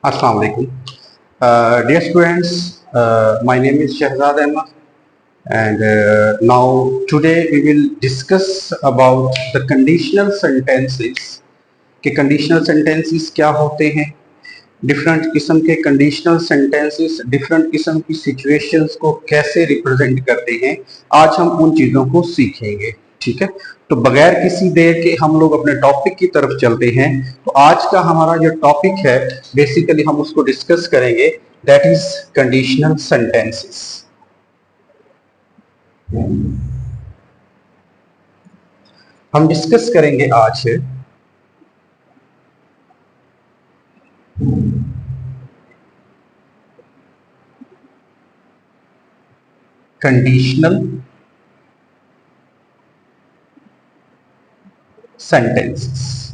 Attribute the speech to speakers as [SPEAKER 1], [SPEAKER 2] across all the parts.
[SPEAKER 1] Assalamu alaikum. Dear students, my name is Shahzad Ahmed, and now today we will discuss about the conditional sentences. कि conditional sentences क्या होते हैं, different किस्म के conditional sentences different किस्म की situations को कैसे रिप्रेजेंट करते हैं, आज हम उन चीज़ों को सीखेंगे। ठीक है, तो बगैर किसी देर के हम लोग अपने टॉपिक की तरफ चलते हैं। तो आज का हमारा जो टॉपिक है बेसिकली हम उसको डिस्कस करेंगे, दैट इज कंडीशनल सेंटेंसेस। हम डिस्कस करेंगे आज conditional sentences.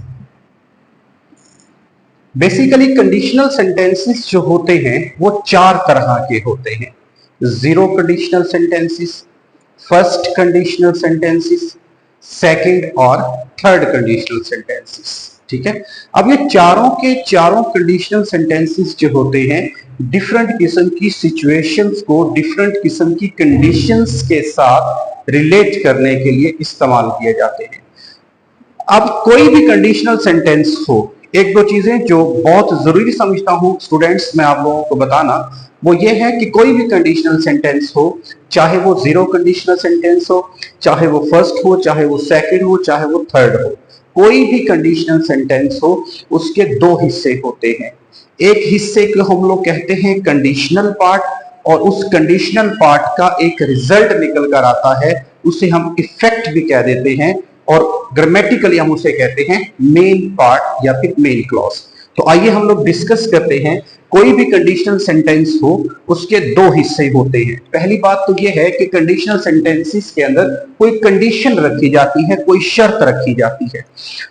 [SPEAKER 1] Basically conditional sentences जो होते हैं वो चार तरह के होते हैं। Zero conditional sentences, first conditional sentences, second और थर्ड कंडीशनल सेंटेंसेस। ठीक है, अब ये चारों के चारों कंडीशनल सेंटेंसेस जो होते हैं डिफरेंट किस्म की सिचुएशंस को डिफरेंट किस्म की कंडीशंस के साथ रिलेट करने के लिए इस्तेमाल किए जाते हैं। अब कोई भी कंडीशनल सेंटेंस हो, एक दो चीजें जो बहुत जरूरी समझता हूं स्टूडेंट्स मैं आप लोगों को बताना, वो ये है कि कोई भी कंडीशनल सेंटेंस हो, चाहे वो जीरो कंडीशनल सेंटेंस हो, चाहे वो फर्स्ट हो, चाहे वो सेकंड हो, चाहे वो थर्ड हो, कोई भी कंडीशनल सेंटेंस हो उसके दो हिस्से होते हैं। एक हिस्से को हम लोग कहते हैं कंडीशनल पार्ट, और उस कंडीशनल पार्ट का एक रिजल्ट निकल कर आता है, उसे हम इफेक्ट भी कह देते हैं, और ग्रामेटिकली हम उसे कहते हैं मेन पार्ट या फिर मेन क्लॉज। तो आइए हम लोग डिस्कस करते हैं। कोई भी कंडीशनल सेंटेंस हो उसके दो हिस्से होते हैं। पहली बात तो यह है कि कंडीशनल सेंटेंसेस के अंदर कोई कंडीशन रखी जाती है, कोई शर्त रखी जाती है।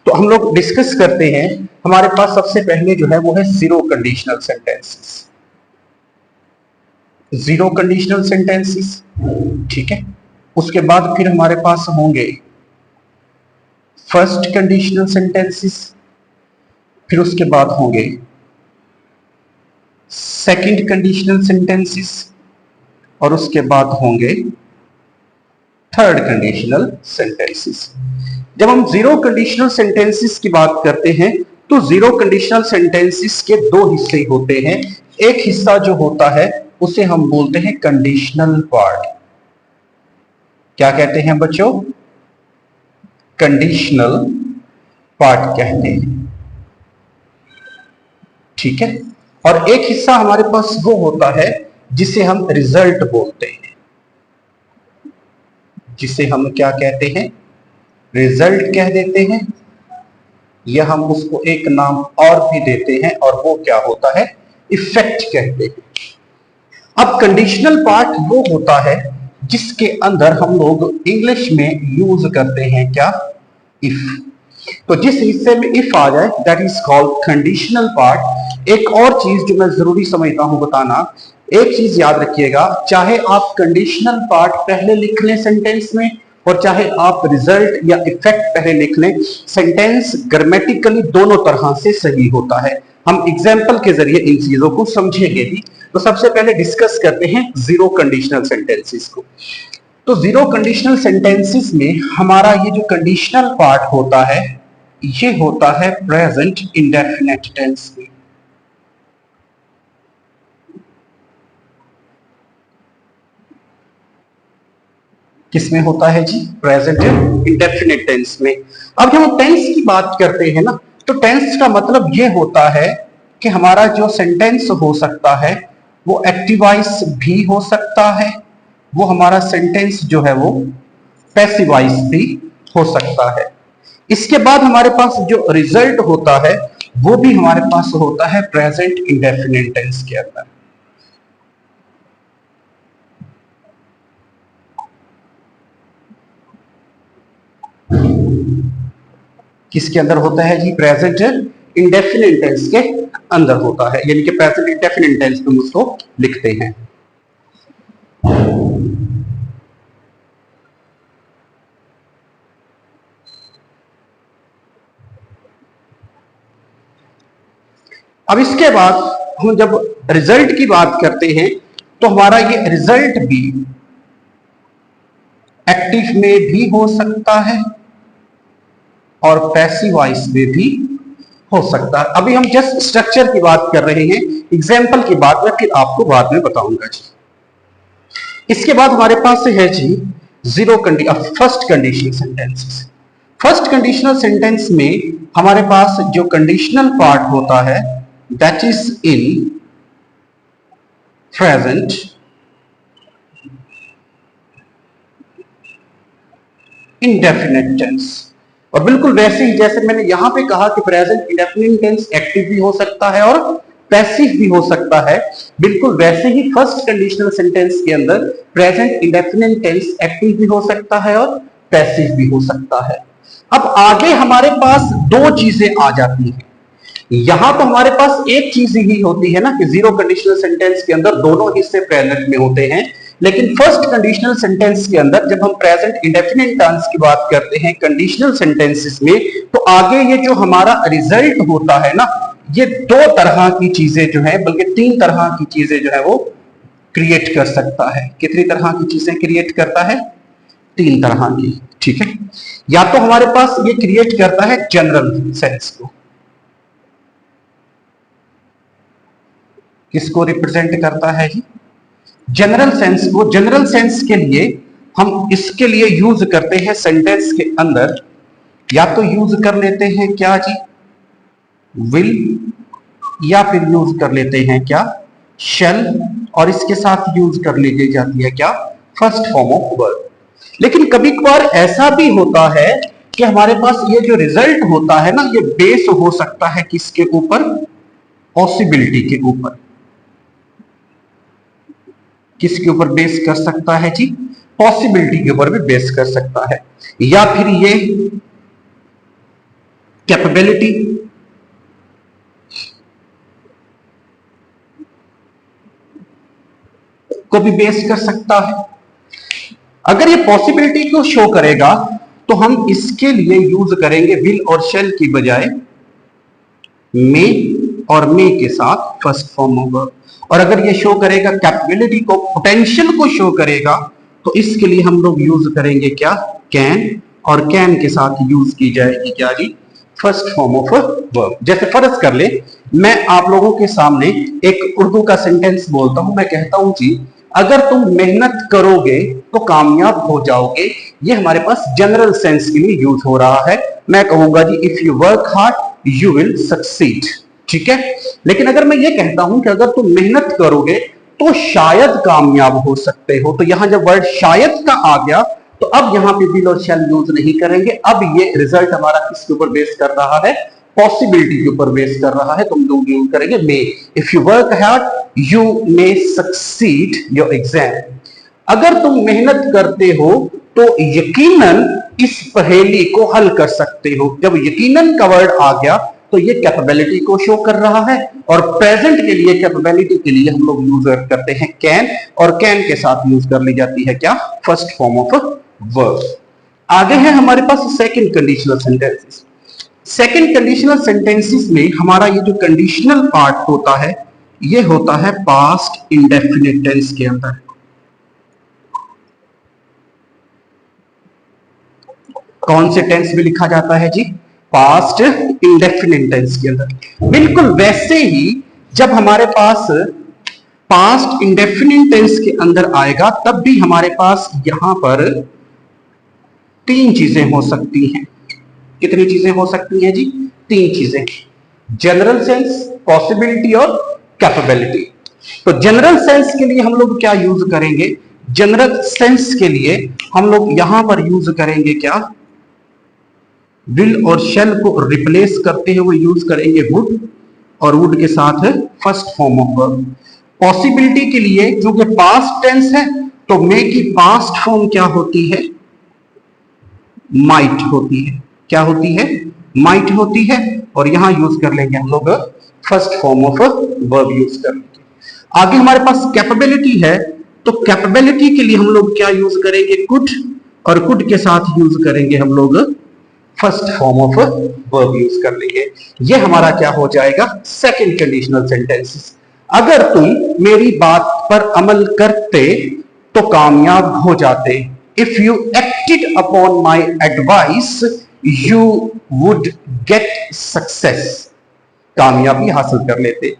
[SPEAKER 1] तो हम लोग डिस्कस करते हैं। हमारे पास सबसे पहले जो है वो है zero conditional sentences. Zero conditional sentences, ठीक है। उसके बाद फिर हमारे पास होंगे फर्स्ट कंडीशनल सेंटेंसेस, फिर उसके बाद होंगे सेकंड कंडीशनल सेंटेंसेस, और उसके बाद होंगे थर्ड कंडीशनल सेंटेंसेस। जब हम जीरो कंडीशनल सेंटेंसेस की बात करते हैं तो जीरो कंडीशनल सेंटेंसेस के दो हिस्से होते हैं। एक हिस्सा जो होता है उसे हम बोलते हैं कंडीशनल पार्ट। क्या कहते हैं बच्चों? कंडीशनल पार्ट कहते हैं। ठीक है, और एक हिस्सा हमारे पास वो होता है जिसे हम रिजल्ट बोलते हैं, जिसे हम क्या कहते हैं? रिजल्ट कह देते हैं, या हम उसको एक नाम और भी देते हैं, और वो क्या होता है? इफेक्ट कहते हैं। अब कंडीशनल पार्ट वो होता है जिसके अंदर हम लोग इंग्लिश में यूज करते हैं क्या? इफ। तो जिस हिस्से में इफ आ जाए that is called conditional part. एक और चीज जो मैं जरूरी समझता हूं बताना, एक चीज याद रखिएगा, चाहे आप कंडीशनल पार्ट पहले लिख लें सेंटेंस में, और चाहे आप रिजल्ट या इफेक्ट पहले लिख लें, सेंटेंस ग्रामेटिकली दोनों तरह से सही होता है। हम एग्जाम्पल के जरिए इन चीजों को समझेंगे भी। तो सबसे पहले डिस्कस करते हैं जीरो कंडीशनल सेंटेंसेस को। तो जीरो कंडीशनल सेंटेंसेस में हमारा ये जो कंडीशनल पार्ट होता है ये होता है प्रेजेंट इंडेफिनिट टेंस में। किसमें होता है जी? प्रेजेंट इंडेफिनिट टेंस में। अब जब हम टेंस की बात करते हैं ना, तो टेंस का मतलब ये होता है कि हमारा जो सेंटेंस हो सकता है वो एक्टिवाइज भी हो सकता है, वो हमारा सेंटेंस जो है वो पैसिवाइज भी हो सकता है। इसके बाद हमारे पास जो रिजल्ट होता है वो भी हमारे पास होता है प्रेजेंट इंडेफिनिट टेंस के अंदर। किसके अंदर होता है जी? प्रेजेंट इंडेफिनिट टेंस के अंदर होता है, यानी कि प्रेजेंट इंडेफिनिट टेंस में उसको लिखते हैं। अब इसके बाद हम जब रिजल्ट की बात करते हैं तो हमारा ये रिजल्ट भी एक्टिव में भी हो सकता है और पैसिव वॉइस में भी हो सकता है। अभी हम जस्ट स्ट्रक्चर की बात कर रहे हैं, एग्जाम्पल की बात मैं फिर आपको बाद में बताऊंगा जी। इसके बाद हमारे पास है जी first conditional sentences. First conditional sentence में हमारे पास जो कंडीशनल पार्ट होता है that is in present indefinite tense. और बिल्कुल वैसे ही जैसे मैंने यहां पे कहा कि प्रेजेंट इंडेफिनिट टेंस एक्टिव भी हो सकता है और पैसिव भी हो सकता है, बिल्कुल वैसे ही फर्स्ट कंडीशनल सेंटेंस के अंदर प्रेजेंट इंडेफिनिट टेंस एक्टिव भी हो सकता है और पैसिव भी हो सकता है। अब आगे हमारे पास दो चीजें आ जाती हैं। यहां तो हमारे पास एक चीज ही होती है ना कि जीरो कंडीशनल सेंटेंस के अंदर दोनों हिस्से प्रेजेंट में होते हैं, लेकिन फर्स्ट कंडीशनल सेंटेंस के अंदर जब हम प्रेजेंट इंडेफिनिट टेंस की बात करते हैं कंडीशनल सेंटेंसेस में, तो आगे ये जो हमारा रिजल्ट होता है ना, ये दो तरह की चीजें जो है, बल्कि तीन तरह की चीजें जो है वो क्रिएट कर सकता है। कितनी तरह की चीजें क्रिएट करता है? तीन तरह की। ठीक है, या तो हमारे पास ये क्रिएट करता है जनरल सेंस को, किसको रिप्रेजेंट करता है जी? जनरल सेंस को। जनरल सेंस के लिए हम इसके लिए यूज करते हैं सेंटेंस के अंदर, या तो यूज कर लेते हैं क्या जी? विल, या फिर यूज कर लेते हैं क्या? शैल, और इसके साथ यूज कर ली जाती है क्या? First form of verb. लेकिन कभी कभार ऐसा भी होता है कि हमारे पास ये जो रिजल्ट होता है ना, ये बेस हो सकता है किसके ऊपर? पॉसिबिलिटी के ऊपर। किसके ऊपर बेस कर सकता है जी? पॉसिबिलिटी के ऊपर भी बेस कर सकता है। या फिर ये कैपेबिलिटी, को भी बेस कर सकता है। अगर ये पॉसिबिलिटी को शो करेगा तो हम इसके लिए यूज करेंगे विल और शैल की बजाय मे, और मे के साथ फर्स्ट फॉर्म ऑफ वर्ब। और अगर ये शो करेगा कैपेबिलिटी को, पोटेंशियल को शो करेगा, तो इसके लिए हम लोग यूज करेंगे क्या? कैन, और कैन के साथ यूज की जाएगी क्या जी? First form of verb. जैसे फर्ज कर ले, मैं आप लोगों के सामने एक उर्दू का सेंटेंस बोलता हूं, मैं कहता हूं जी अगर तुम मेहनत करोगे तो कामयाब हो जाओगे। ये हमारे पास जनरल सेंस के लिए यूज हो रहा है। मैं कहूंगा जी if you work hard you will succeed. ठीक है, लेकिन अगर मैं ये कहता हूं कि अगर तुम मेहनत करोगे तो शायद कामयाब हो सकते हो, तो यहां जब वर्ड शायद का आ गया तो अब यहां पे विल और शैल यूज नहीं करेंगे। अब ये रिजल्ट हमारा किसके ऊपर बेस कर रहा है? पॉसिबिलिटी के ऊपर बेस कर रहा है, तो हम लोग यूज करेंगे may. If you work hard you may succeed your exam. अगर तुम मेहनत करते हो तो यकीनन इस पहेली को हल कर सकते हो। जब यकीनन का वर्ड आ गया तो ये कैपेबिलिटी को शो कर रहा है, और प्रेजेंट के लिए कैपेबिलिटी के लिए हम लोग यूज करते हैं कैन, और कैन के साथ यूज कर ली जाती है क्या? First form of verb. आगे है हमारे पास second conditional sentences. Second conditional sentences में हमारा ये जो कंडीशनल पार्ट होता है ये होता है पास्ट इंडेफिनिट टेंस के अंदर। कौन से टेंस में लिखा जाता है जी? पास्ट इंडेफिनिट टेंस के अंदर। बिल्कुल वैसे ही जब हमारे पास पास्ट इंडेफिनिट टेंस के अंदर आएगा तब भी हमारे पास यहां पर तीन चीजें हो सकती हैं। कितनी चीजें हो सकती हैं जी? तीन चीजें, जनरल सेंस, पॉसिबिलिटी और कैपेबिलिटी। तो जनरल सेंस के लिए हम लोग क्या यूज करेंगे? जनरल सेंस के लिए हम लोग यहां पर यूज करेंगे क्या? विल और शैल को रिप्लेस करते हुए यूज करेंगे वुड, और वुड के साथ first form of verb. Possibility के लिए क्योंकि पास्ट टेंस है तो मे की पास्ट फॉर्म क्या होती है? माइट होती है। क्या होती है? माइट होती है, और यहां यूज कर लेंगे हम लोग first form of verb use कर लेंगे। आगे हमारे पास कैपेबिलिटी है, तो कैपेबिलिटी के लिए हम लोग क्या यूज करेंगे? कुड, और कुड के साथ यूज करेंगे हम लोग first form of verb use कर लेंगे। ये हमारा क्या हो जाएगा? Second conditional sentences. अगर तुम मेरी बात पर अमल करते तो कामयाब हो जाते। If you acted upon my advice you would get success. कामयाबी हासिल कर लेते।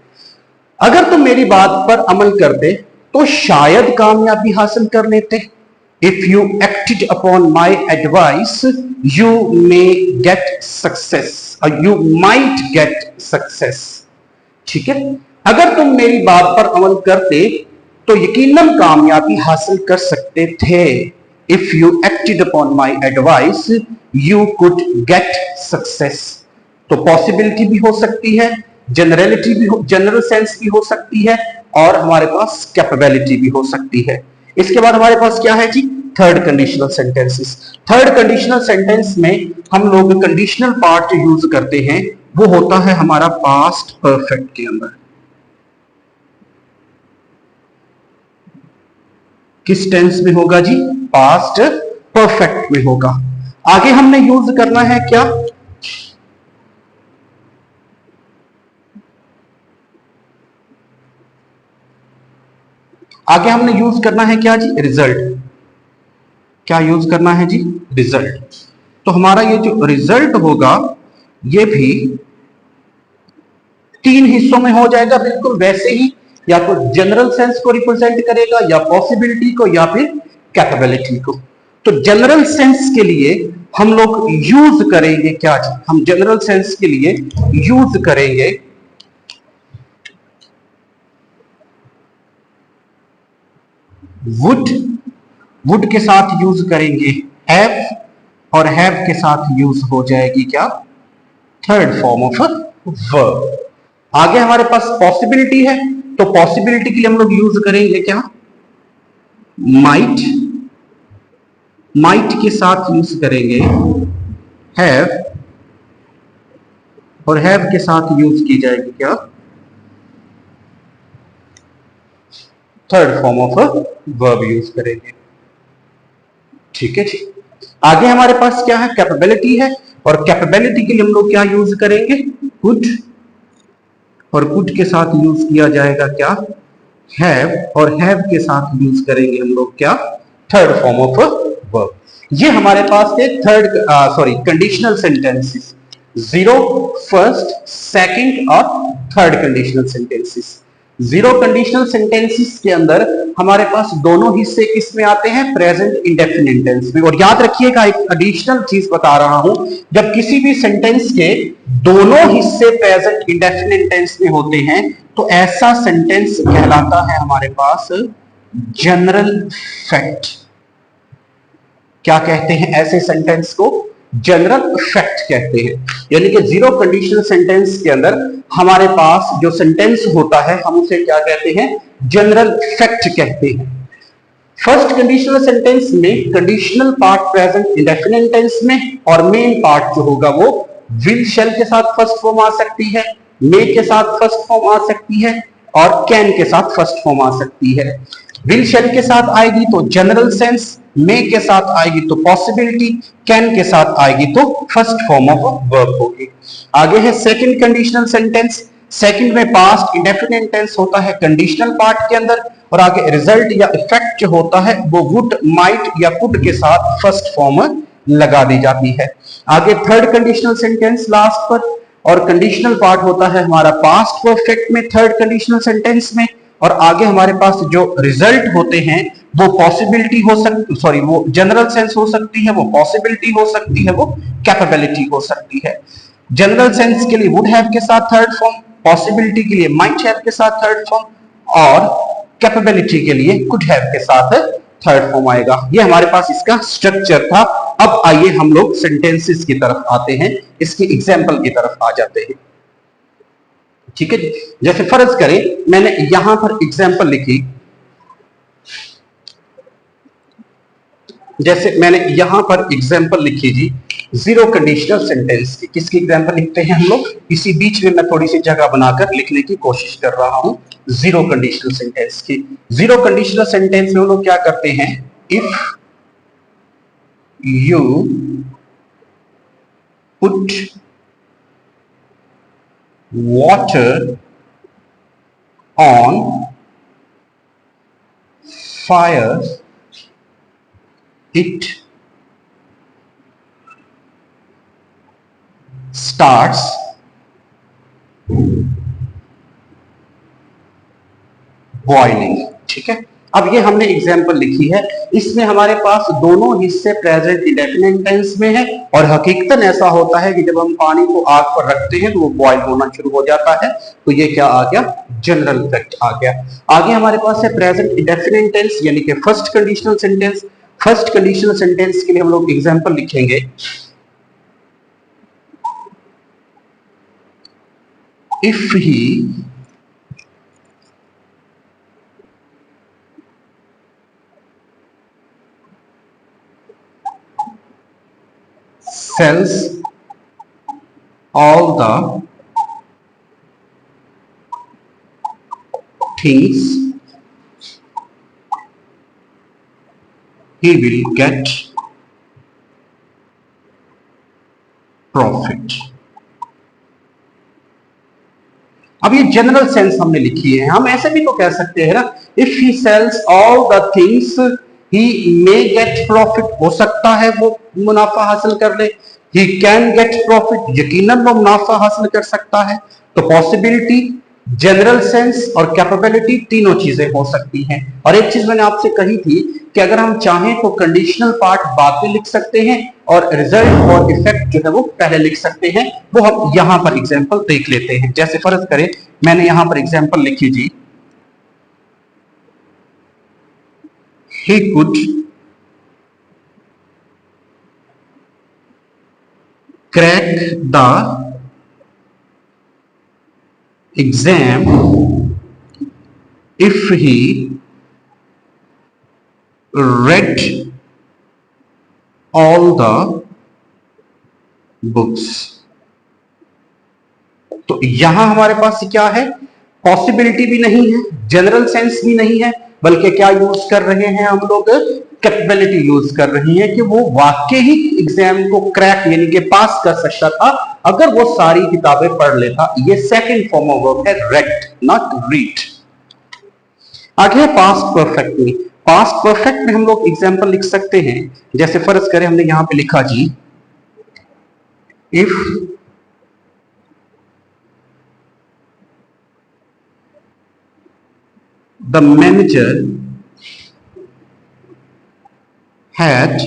[SPEAKER 1] अगर तुम मेरी बात पर अमल करते तो शायद कामयाबी हासिल कर लेते। If you acted upon my advice you may get success, you might get success. ठीक है, अगर तुम मेरी बात पर अमल करते तो यकीनन कामयाबी हासिल कर सकते थे। If you acted upon my advice you could get success. तो पॉसिबिलिटी भी हो सकती है, जनरलिटी भी हो, जनरल सेंस भी हो सकती है, और हमारे पास कैपेबिलिटी भी हो सकती है। इसके बाद हमारे पास क्या है जी, third conditional sentences. Third conditional sentence में हम लोग कंडीशनल पार्ट यूज करते हैं, वो होता है हमारा पास्ट परफेक्ट के अंदर। किस टेंस में होगा जी, पास्ट परफेक्ट में होगा। आगे हमने यूज करना है क्या, आगे हमने यूज करना है क्या जी, रिजल्ट। क्या यूज करना है जी, रिजल्ट। तो हमारा ये जो रिजल्ट होगा ये भी तीन हिस्सों में हो जाएगा, बिल्कुल वैसे ही, या तो जनरल सेंस को रिप्रेजेंट करेगा, या पॉसिबिलिटी को, या फिर कैपेबिलिटी को। तो जनरल सेंस के लिए हम लोग यूज करेंगे क्या जी, हम जनरल सेंस के लिए यूज करेंगे वुड। वुड के साथ यूज करेंगे हैव, और हैव के साथ यूज हो जाएगी क्या, थर्ड फॉर्म ऑफ वर्ब। आगे हमारे पास पॉसिबिलिटी है, तो पॉसिबिलिटी के लिए हम लोग यूज करेंगे क्या, माइट। माइट के साथ यूज करेंगे हैव, और हैव के साथ यूज की जाएगी क्या, third form of verb use करेंगे। ठीक है जी। आगे हमारे पास क्या है, कैपेबिलिटी है, और कैपेबिलिटी के लिए हम लोग क्या यूज करेंगे, कुड, और कुड के साथ यूज किया जाएगा क्या, हैव, और हैव के साथ यूज करेंगे हम लोग क्या, थर्ड फॉर्म ऑफ वर्ब। ये हमारे पास थे third conditional sentences, zero, first, second और third conditional sentences. Zero conditional sentences के अंदर हमारे पास दोनों हिस्से किस में आते हैं, प्रेजेंट इंडेफिनिट टेंस में। और याद रखिएगा एक एडिशनल चीज बता रहा हूं, जब किसी भी सेंटेंस के दोनों हिस्से प्रेजेंट इंडेफिनिट टेंस में होते हैं तो ऐसा सेंटेंस कहलाता है हमारे पास जनरल फैक्ट। क्या कहते हैं ऐसे सेंटेंस को, जनरल फैक्ट कहते हैं। यानी कि जीरो कंडीशनल सेंटेंस के अंदर हमारे पास जो सेंटेंस होता है हम उसे क्या कहते हैं, जनरल फैक्ट कहते हैं। फर्स्ट कंडीशनल सेंटेंस में conditional part present indefinite tense में, और मेन पार्ट जो होगा वो विल शैल के साथ फर्स्ट फॉर्म आ सकती है, मे के साथ फर्स्ट फॉर्म आ सकती है, और कैन के साथ फर्स्ट फॉर्म आ सकती है। विल शैल के साथ आएगी तो जनरल सेंस, मे के साथ आएगी तो पॉसिबिलिटी, कैन के साथ आएगी तो फर्स्ट फॉर्म ऑफ वर्ब होगी। आगे है सेकंड कंडीशनल सेंटेंस। सेकंड में पास्ट इंडेफिनिट टेंस होता है कंडीशनल पार्ट के अंदर, और आगे रिजल्ट या इफेक्ट जो होता है वो वुड, माइट या कुड के साथ फर्स्ट फॉर्म लगा दी जाती है। आगे थर्ड कंडीशनल सेंटेंस लास्ट पर, और कंडीशनल पार्ट होता है हमारा पास्ट परफेक्ट में थर्ड कंडीशनल सेंटेंस में, और आगे हमारे पास जो रिजल्ट होते हैं वो पॉसिबिलिटी हो सकती, सॉरी वो जनरल सेंस हो सकती है, वो पॉसिबिलिटी हो सकती है, वो कैपेबिलिटी हो सकती है। जनरल सेंस के लिए वुड हैव के साथ थर्ड फॉर्म, पॉसिबिलिटी के लिए माइट हैव के साथ थर्ड फॉर्म, और कैपेबिलिटी के लिए कुड हैव के साथ थर्ड फॉर्म आएगा। ये हमारे पास इसका स्ट्रक्चर था। अब आइए हम लोग सेंटेंसेस की तरफ आते हैं, इसकी एग्जाम्पल की तरफ आ जाते हैं। ठीक है, जैसे फर्ज करें मैंने यहां पर एग्जाम्पल लिखी, जैसे मैंने यहां पर एग्जाम्पल लिखी जी जीरो कंडीशनल सेंटेंस की। किसकी एग्जाम्पल लिखते हैं हम लोग, इसी बीच में मैं थोड़ी सी जगह बनाकर लिखने की कोशिश कर रहा हूं जीरो कंडीशनल सेंटेंस की। जीरो कंडीशनल सेंटेंस में हम लोग क्या करते हैं, if you put water on fire, it starts boiling. ठीक है, अब ये हमने एग्जाम्पल लिखी है, इसमें हमारे पास दोनों हिस्से प्रेजेंट इंडेफिनिट टेंस में है और हकीकतन ऐसा होता है कि जब हम पानी को आग पर रखते हैं तो वो बॉइल होना शुरू हो जाता है। तो ये क्या आ गया, जनरल फैक्ट आ गया। आगे हमारे पास है प्रेजेंट इंडेफिनिट टेंस यानी कि first conditional sentence. First conditional sentence के लिए हम लोग एग्जाम्पल लिखेंगे, if he sells all the things, he will get profit। अब ये जनरल सेंस हमने लिखी है, हम ऐसे भी तो कह सकते हैं ना, if he sells all the things he may get profit, हो सकता है वो मुनाफा हासिल कर ले। ही कैन गेट प्रॉफिट, यकीनन वो मुनाफा हासिल कर सकता है। तो पॉसिबिलिटी, जनरल सेंस और कैपेबिलिटी तीनों चीजें हो सकती हैं। और एक चीज मैंने आपसे कही थी कि अगर हम चाहें तो कंडीशनल पार्ट बाद में लिख सकते हैं और रिजल्ट और इफेक्ट जो है वो पहले लिख सकते हैं। वो हम यहां पर एग्जांपल देख लेते हैं। जैसे फर्ज करें मैंने यहां पर एग्जांपल लिखी जी, he could crack the exam if he read all the books। तो यहां हमारे पास क्या है, पॉसिबिलिटी भी नहीं है, जनरल सेंस भी नहीं है, बल्कि क्या यूज कर रहे हैं हम लोग, कैपेबिलिटी यूज कर रहे हैं कि वो वाकई ही एग्जाम को क्रैक यानी कि पास कर सकता था अगर वो सारी किताबें पढ़ लेता। ये सेकंड फॉर्म ऑफ वर्ब है, रेड नॉट रीड। आगे पास्ट परफेक्ट में, पास्ट परफेक्ट में हम लोग एग्जांपल लिख सकते हैं। जैसे फर्ज करें हमने यहां पे लिखा जी, if the manager had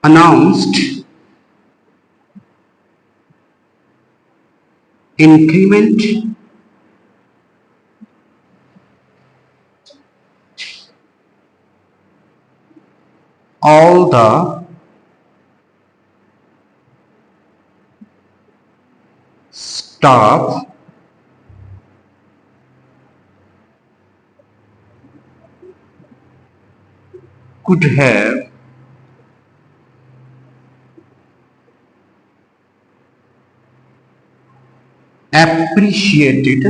[SPEAKER 1] announced increment all the staff could have appreciated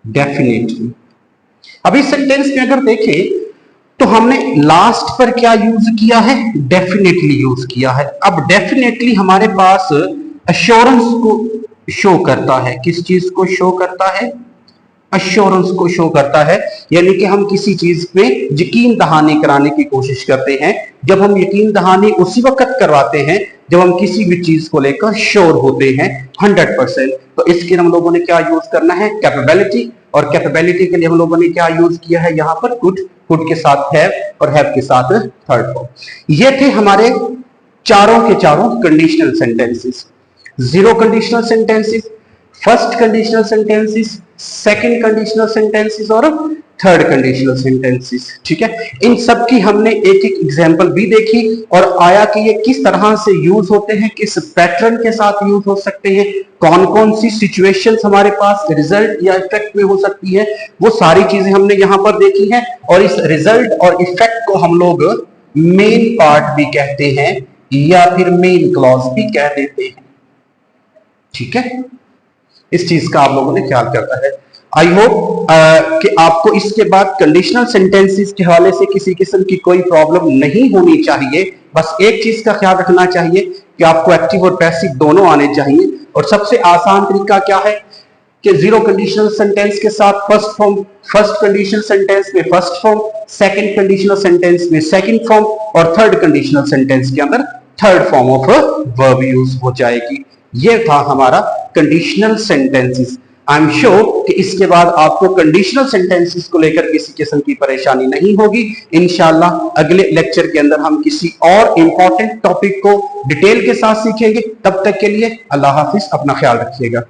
[SPEAKER 1] definitely. अब इस सेंटेंस में अगर देखें तो हमने लास्ट पर क्या यूज किया है, डेफिनेटली यूज किया है। अब डेफिनेटली हमारे पास अश्योरेंस को शो करता है, किस चीज को शो करता है, अश्योरेंस को शो करता है, यानी कि हम किसी चीज पे यकीन दहानी कराने की कोशिश करते हैं। जब हम यकीन दहानी उसी वक्त करवाते हैं जब हम किसी भी चीज को लेकर श्योर होते हैं 100%। तो इसके हम लोगों ने क्या यूज करना है, कैपेबिलिटी। और कैपेबिलिटी के लिए हम लोगों ने क्या यूज किया है, यहाँ पर कुड, कुड के साथ हैव और हैव के साथ थर्ड फॉर्म। ये थे हमारे चारों के चारों conditional sentences. Zero conditional sentences, first conditional sentences, second conditional sentences और थर्ड कंडीशनल सेंटेंसेस। ठीक है, इन सब की हमने एक एक एग्जांपल भी देखी और आया कि ये किस तरह से यूज होते हैं, किस पैटर्न के साथ यूज हो सकते हैं, कौन कौन सी सिचुएशंस हमारे पास रिजल्ट या इफेक्ट में हो सकती है, वो सारी चीजें हमने यहां पर देखी हैं। और इस रिजल्ट और इफेक्ट को हम लोग मेन पार्ट भी कहते हैं या फिर मेन क्लॉज भी कह देते हैं। ठीक है, इस चीज का आप लोगों ने ख्याल करना है। आई होप कि आपको इसके बाद कंडीशनल सेंटेंसेस के हवाले से किसी किस्म की कोई प्रॉब्लम नहीं होनी चाहिए। बस एक चीज का ख्याल रखना चाहिए कि आपको एक्टिव और पैसिव दोनों आने चाहिए। और सबसे आसान तरीका क्या है कि जीरो कंडीशनल सेंटेंस के साथ first form, first conditional sentence में first form, second conditional sentence में सेकंड फॉर्म और थर्ड कंडीशनल सेंटेंस के अंदर third form of verb use हो जाएगी। ये था हमारा conditional sentences. I am sure कि इसके बाद आपको कंडीशनल सेंटेंसेस को लेकर किसी किस्म की परेशानी नहीं होगी। इंशाल्लाह अगले लेक्चर के अंदर हम किसी और इंपॉर्टेंट टॉपिक को डिटेल के साथ सीखेंगे। तब तक के लिए अल्लाह हाफिज, अपना ख्याल रखिएगा।